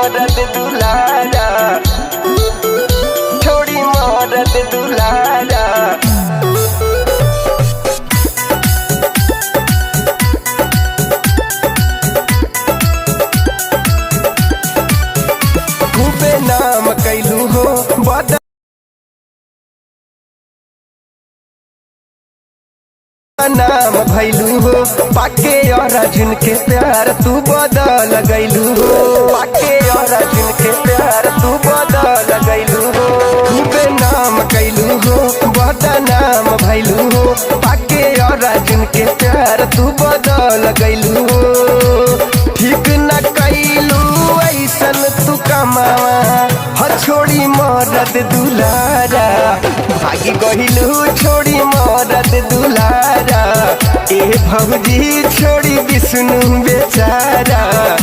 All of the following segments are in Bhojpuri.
मरद दुलारा, छोड़ी मरद दुलारा। खूबे नाम कैलू हो नाम भैलू हो, पाके और अर्जुन के प्यार तू बदल गैलू हो, पाके और अर्जुन के प्यार तू बदल गैलू हो। खूबे नाम कैलू हो बदनाम भैलू हो, पाके और अर्जुन के प्यार तू बदल गैलू हो। ठीक न कैलू ऐसन तू कमावा हो, छोड़ी मरद दुलारा, भागी गहिलू छोड़ी मरद दुलारा। ए भौजी छोड़ी विष्णु बेचारा,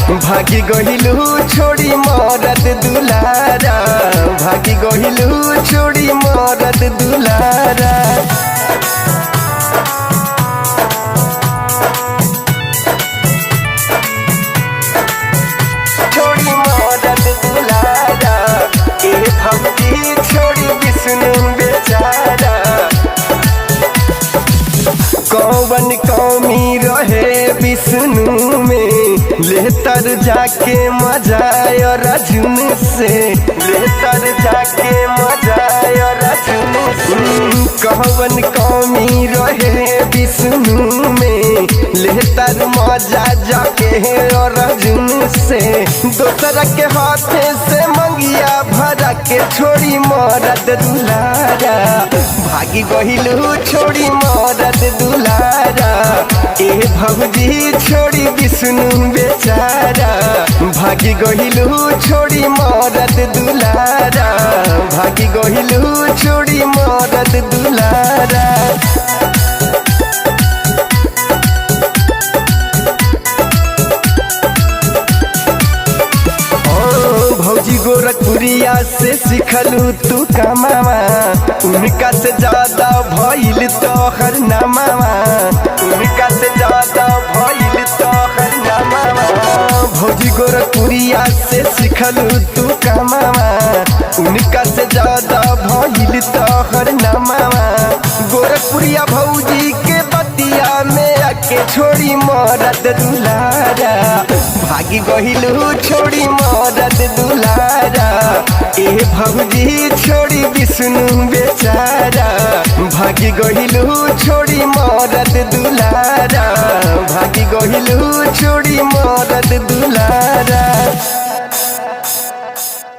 भागी गहिलू छोड़ी मरद दुलारा, भागी गहिलू छोड़ी मरद दुलारा। छोड़ी मरद दुलारा, ए भौजी छोड़ी विष्णु बेचारा। कौवन कौमी रहे विष्णु में, लेतर जाके मजा अर्जुन से, लेतर जाके मजा अर्जुन से। कौवन कौमी रहे विष्णु में, लेतर मजा जाके अर्जुन से। दोसर के हाथे से मंगिया भरा के छोड़ी मरद दुलारा, भागी गहिलू छोड़ी मरद दुलारा। ए भौजी छोड़ी विष्णु बेचारा, भागी गहिलू छोड़ी मरद दुलारा, भागी गहिलू छोड़ी मरद दुलारा। भौजी गोरखपुरिया से सिखलू तू कमावा, उनका से ज्यादा भइल तोहर नमावा, उनका से ज्यादा भइल तोहर नमावा। भौजी गोरखपुरिया से सिखलू तू कमावा, उनका से ज्यादा भइल तोहर नमावा। गोरखपुरिया भौजी के बतिया में आके छोड़ी मरद दुलारा, भागी गहिलू छोड़ी मरद दुलारा। ए भौजी छोड़ी विष्णु बेचारा, भागी गहिलू छोड़ी मरद दुलारा, भागी गहिलू छोड़ी मरद दुलारा।